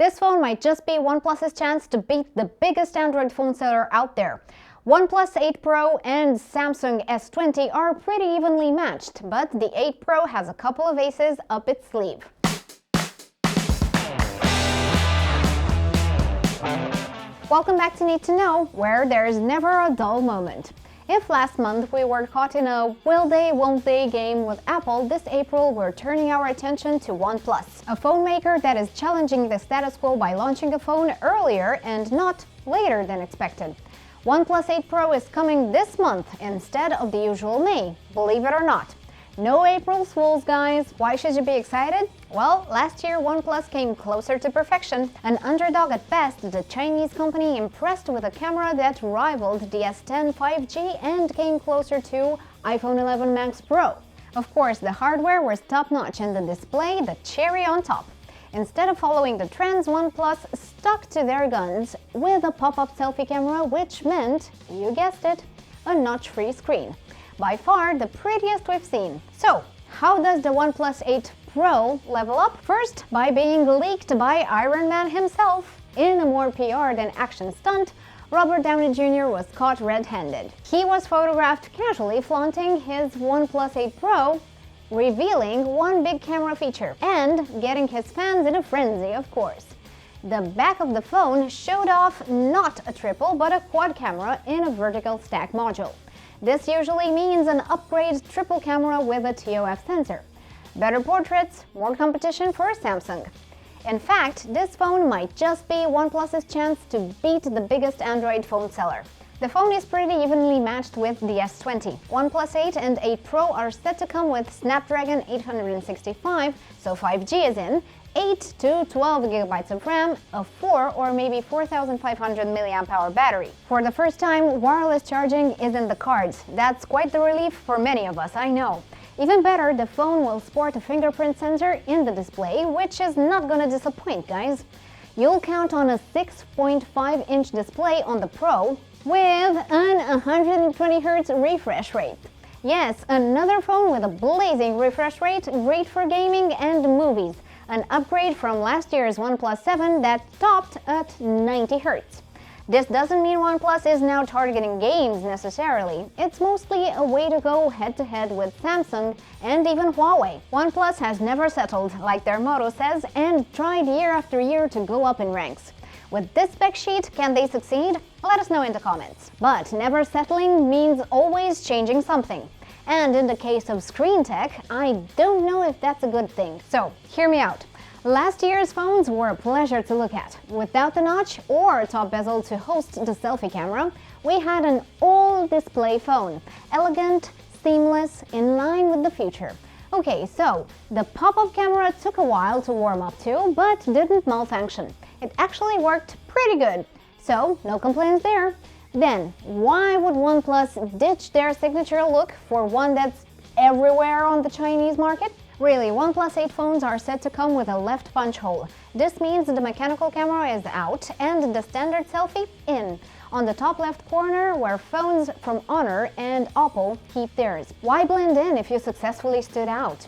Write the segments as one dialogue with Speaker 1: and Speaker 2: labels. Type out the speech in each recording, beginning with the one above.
Speaker 1: This phone might just be OnePlus's chance to beat the biggest Android phone seller out there. OnePlus 8 Pro and Samsung S20 are pretty evenly matched, but the 8 Pro has a couple of aces up its sleeve. Welcome back to Need to Know, where there's never a dull moment. If last month we were caught in a will they, won't they game with Apple, this April we're turning our attention to OnePlus, a phone maker that is challenging the status quo by launching a phone earlier and not later than expected. OnePlus 8 Pro is coming this month instead of the usual May, believe it or not. No April Fools, guys. Why should you be excited? Well, last year OnePlus came closer to perfection. An underdog at best, the Chinese company impressed with a camera that rivaled the S10 5G and came closer to iPhone 11 Max Pro. Of course, the hardware was top-notch and the display the cherry on top. Instead of following the trends, OnePlus stuck to their guns with a pop-up selfie camera, which meant, you guessed it, a notch-free screen. By far the prettiest we've seen. So, how does the OnePlus 8 Pro level up? First, by being leaked by Iron Man himself. In a more PR than action stunt, Robert Downey Jr. was caught red-handed. He was photographed casually flaunting his OnePlus 8 Pro, revealing one big camera feature, and getting his fans in a frenzy, of course. The back of the phone showed off not a triple but a quad camera in a vertical stack module. This usually means an upgrade triple camera with a TOF sensor. Better portraits, more competition for Samsung. In fact, this phone might just be OnePlus's chance to beat the biggest Android phone seller. The phone is pretty evenly matched with the S20. OnePlus 8 and 8 Pro are set to come with Snapdragon 865, so 5G is in, 8 to 12 GB of RAM, a 4 or maybe 4,500 mAh battery. For the first time, wireless charging is in the cards. That's quite the relief for many of us, I know. Even better, the phone will sport a fingerprint sensor in the display, which is not gonna disappoint, guys. You'll count on a 6.5-inch display on the Pro with an 120Hz refresh rate. Yes, another phone with a blazing refresh rate, great for gaming and movies. An upgrade from last year's OnePlus 7 that topped at 90 Hz. This doesn't mean OnePlus is now targeting games necessarily. It's mostly a way to go head-to-head with Samsung and even Huawei. OnePlus has never settled, like their motto says, and tried year after year to go up in ranks. With this spec sheet, can they succeed? Let us know in the comments. But never settling means always changing something. And in the case of screen tech, I don't know if that's a good thing. So, hear me out. Last year's phones were a pleasure to look at. Without the notch or top bezel to host the selfie camera, we had an all-display phone. Elegant, seamless, in line with the future. Okay, so the pop-up camera took a while to warm up to, but didn't malfunction. It actually worked pretty good. So, no complaints there. Then, why would OnePlus ditch their signature look for one that's everywhere on the Chinese market? Really, OnePlus 8 phones are set to come with a left punch hole. This means the mechanical camera is out and the standard selfie in, on the top left corner where phones from Honor and Oppo keep theirs. Why blend in if you successfully stood out?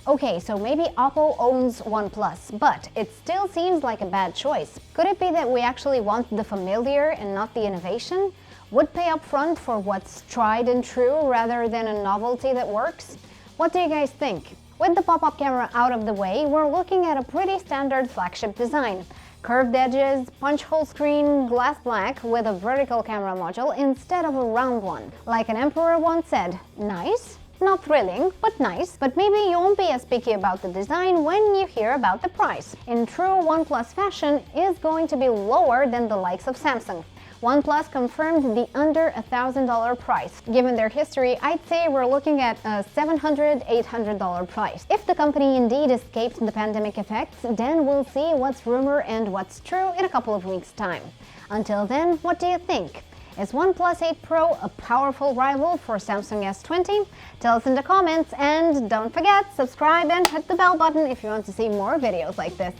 Speaker 1: Okay, so maybe Oppo owns OnePlus, but it still seems like a bad choice. Could it be that we actually want the familiar and not the innovation? Would pay up front for what's tried and true rather than a novelty that works? What do you guys think? With the pop-up camera out of the way, we're looking at a pretty standard flagship design. Curved edges, punch hole screen, glass black with a vertical camera module instead of a round one. Like an emperor once said, nice? Not thrilling, but nice. But maybe you won't be as picky about the design when you hear about the price. In true OnePlus fashion, is going to be lower than the likes of Samsung. OnePlus confirmed the under $1,000 price. Given their history, I'd say we're looking at a $700, $800 price. If the company indeed escaped the pandemic effects, then we'll see what's rumor and what's true in a couple of weeks' time. Until then, what do you think? Is OnePlus 8 Pro a powerful rival for Samsung S20? Tell us in the comments, and don't forget, subscribe and hit the bell button if you want to see more videos like this.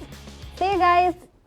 Speaker 1: See you guys!